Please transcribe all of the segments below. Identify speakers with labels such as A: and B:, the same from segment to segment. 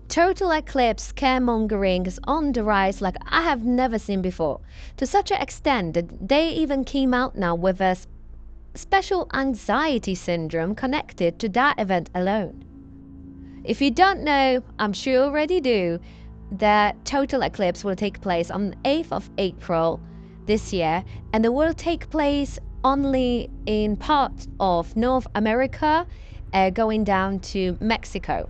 A: Total eclipse scaremongering is on the rise like I have never seen before, to such an extent that they even came out now with a special anxiety syndrome connected to that event alone. If you don't know, I'm sure you already do, that total eclipse will take place on 8th of April this year, and it will take place only in part of North America, going down to Mexico.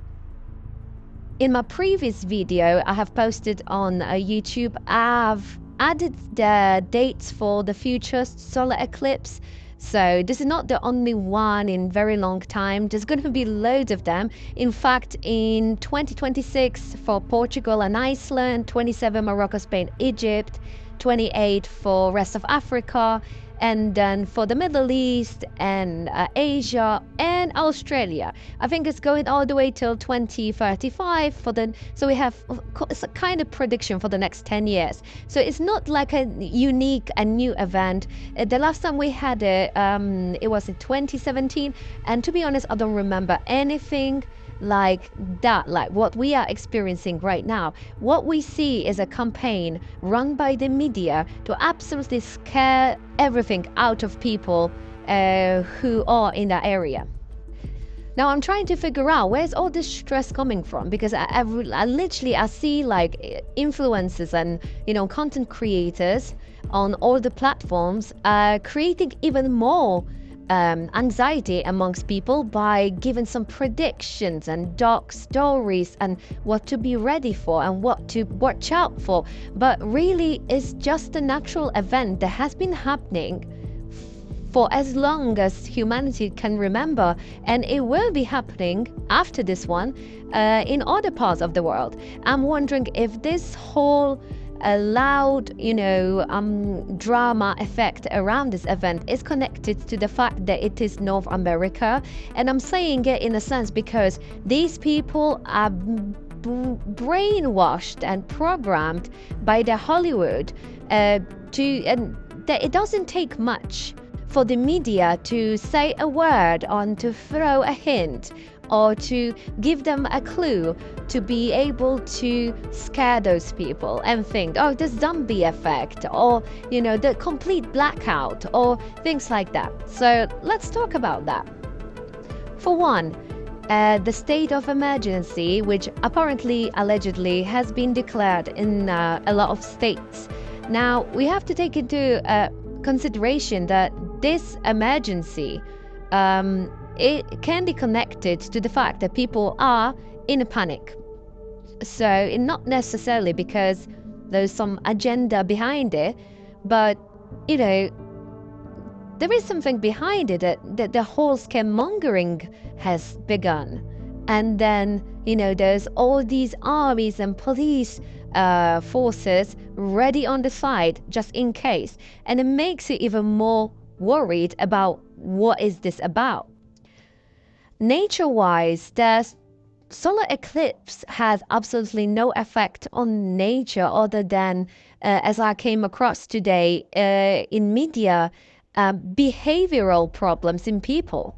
A: In my previous video I have posted on YouTube, I've added the dates for the future solar eclipse. So this is not the only one in very long time. There's going to be loads of them. In fact, in 2026 for Portugal and Iceland, 27 Morocco, Spain, Egypt, 28 for rest of Africa, and then for the Middle East and Asia and Australia. I think it's going all the way till 2035 for the, so we have, it's a kind of prediction for the next 10 years. So it's not like a unique and new event. The last time we had it, it was in 2017, and to be honest, I don't remember anything like that, like what we are experiencing right now. What we see is a campaign run by the media to absolutely scare everything out of people who are in that area. Now I'm trying to figure out where's all this stress coming from, because I literally see like influencers and content creators on all the platforms creating even more anxiety amongst people by giving some predictions and dark stories and what to be ready for and what to watch out for. But really it's just a natural event that has been happening for as long as humanity can remember, and it will be happening after this one in other parts of the world. I'm wondering if this whole loud drama effect around this event is connected to the fact that it is North America. And I'm saying it in a sense because these people are brainwashed and programmed by the Hollywood and that it doesn't take much for the media to say a word or to throw a hint or to give them a clue to be able to scare those people and think, oh, the zombie effect, or the complete blackout, or things like that. So let's talk about that. For one, the state of emergency, which apparently allegedly has been declared in a lot of states. Now we have to take into consideration that this emergency it can be connected to the fact that people are in a panic. So not necessarily because there's some agenda behind it, but there is something behind it, that the whole scaremongering has begun. And then there's all these armies and police forces ready on the side just in case, and it makes you even more worried about what is this about. Nature-wise, the solar eclipse has absolutely no effect on nature other than, as I came across today in media, behavioral problems in people.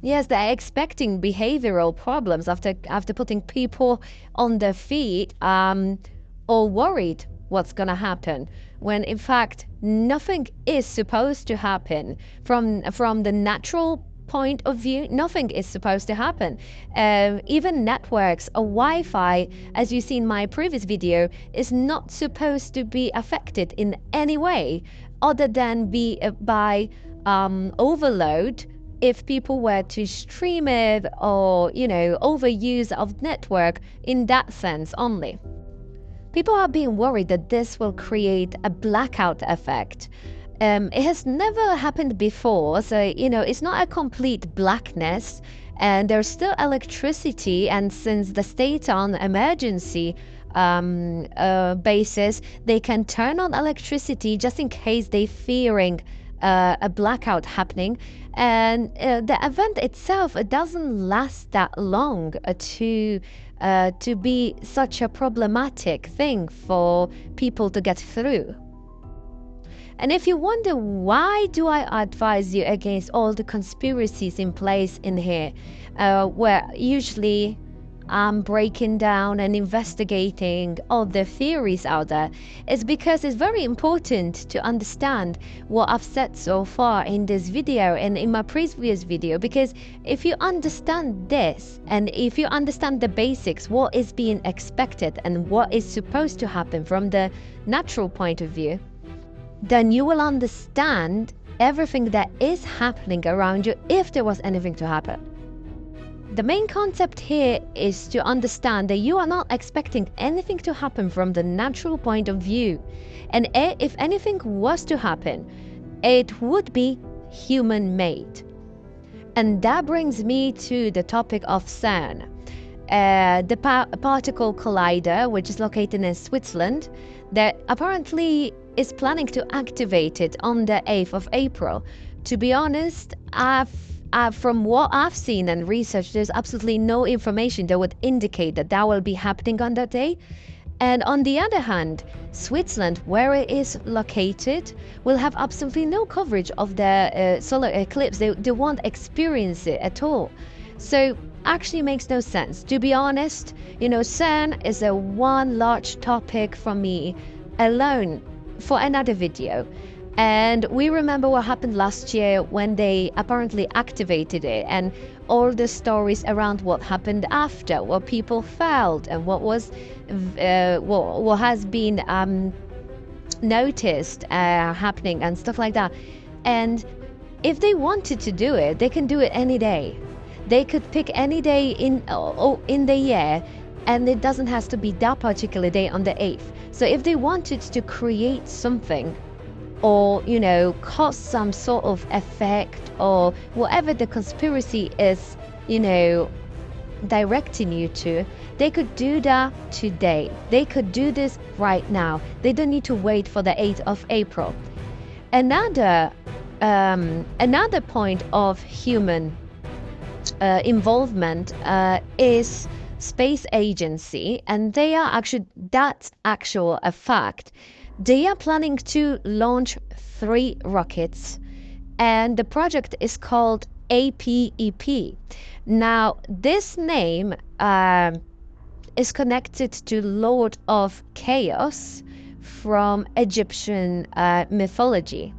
A: Yes, they're expecting behavioral problems after putting people on their feet, all worried what's going to happen, when in fact nothing is supposed to happen from the natural point of view. Nothing is supposed to happen. Even networks or Wi-Fi, as you see in my previous video, is not supposed to be affected in any way other than be by overload if people were to stream it, or overuse of network in that sense only. People are being worried that this will create a blackout effect. It has never happened before, so it's not a complete blackness, and there's still electricity, and since the state's on emergency basis, they can turn on electricity just in case they're fearing a blackout happening. And the event itself, it doesn't last that long to be such a problematic thing for people to get through. And if you wonder why do I advise you against all the conspiracies in place in here, where usually I'm breaking down and investigating all the theories out there is because it's very important to understand what I've said so far in this video and in my previous video, because if you understand this and if you understand the basics, what is being expected and what is supposed to happen from the natural point of view, then you will understand everything that is happening around you if there was anything to happen. The main concept here is to understand that you are not expecting anything to happen from the natural point of view. And if anything was to happen, it would be human-made. And that brings me to the topic of CERN. The particle collider, which is located in Switzerland, that apparently is planning to activate it on the 8th of April. To be honest, from what I've seen and researched, there's absolutely no information that would indicate that that will be happening on that day. And on the other hand, Switzerland, where it is located, will have absolutely no coverage of the solar eclipse. They won't experience it at all. So actually makes no sense. To be honest, CERN is a one large topic for me alone for another video. And we remember what happened last year when they apparently activated it, and all the stories around what happened after, what people felt, and what has been noticed happening and stuff like that. And if they wanted to do it, they can do it any day. They could pick any day in the year, and it doesn't have to be that particular day on the 8th. So if they wanted to create something, or cause some sort of effect, or whatever the conspiracy is directing you to, they could do that today. They could do this right now. They don't need to wait for the 8th of April. Another point of human involvement is space agency, and they are actually, that's actual a fact. They are planning to launch 3 rockets, and the project is called APEP. Now, this name is connected to Lord of Chaos from Egyptian mythology.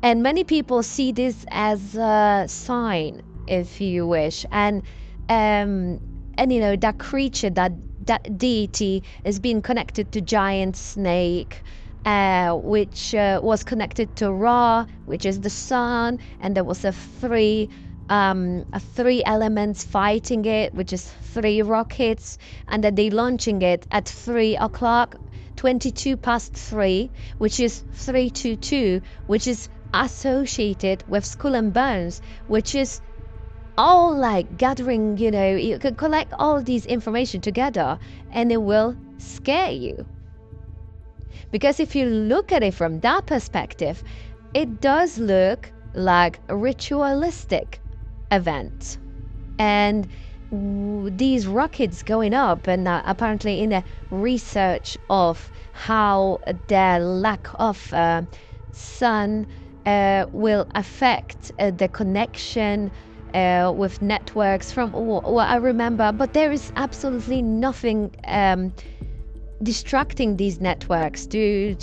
A: And many people see this as a sign, if you wish. And that creature, that deity is being connected to giant snake, which was connected to Ra, which is the sun, and there was a three elements fighting it, which is 3 rockets, and then they launching it at 3 o'clock, 22 past 3, which is 322, which is associated with Skull and Bones, which is all like gathering, you could collect all these information together and it will scare you. Because if you look at it from that perspective, it does look like a ritualistic event. And these rockets going up, and apparently in a research of how the lack of sun will affect the connection with networks, from what I remember. But there is absolutely nothing distracting these networks to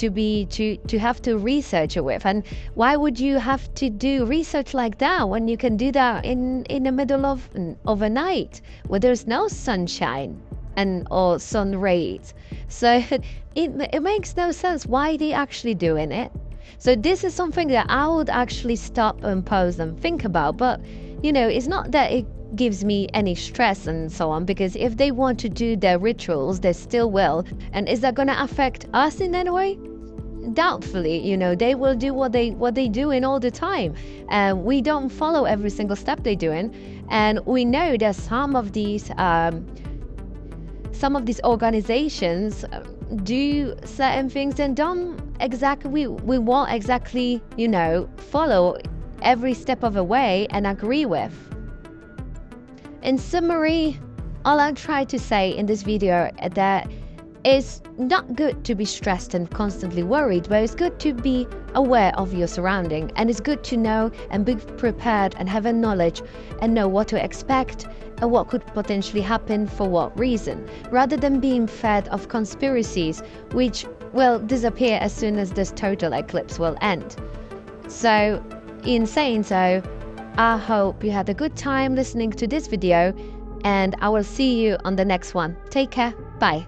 A: have to research it with. And why would you have to do research like that when you can do that in the middle of a night where there's no sunshine or sun rays? So it makes no sense why they actually doing it. So this is something that I would actually stop and pause and think about. But it's not that it gives me any stress and so on, because if they want to do their rituals, they still will. And is that going to affect us in any way? Doubtfully. They will do what they do in all the time, and we don't follow every single step they're doing. And we know that some of these organizations do certain things and don't exactly, we won't exactly follow every step of the way and agree with. In summary, all I try to say in this video that It's not good to be stressed and constantly worried, but it's good to be aware of your surrounding, and it's good to know and be prepared and have a knowledge and know what to expect and what could potentially happen for what reason, rather than being fed of conspiracies which will disappear as soon as this total eclipse will end. So, in saying so, I hope you had a good time listening to this video, and I will see you on the next one. Take care. Bye.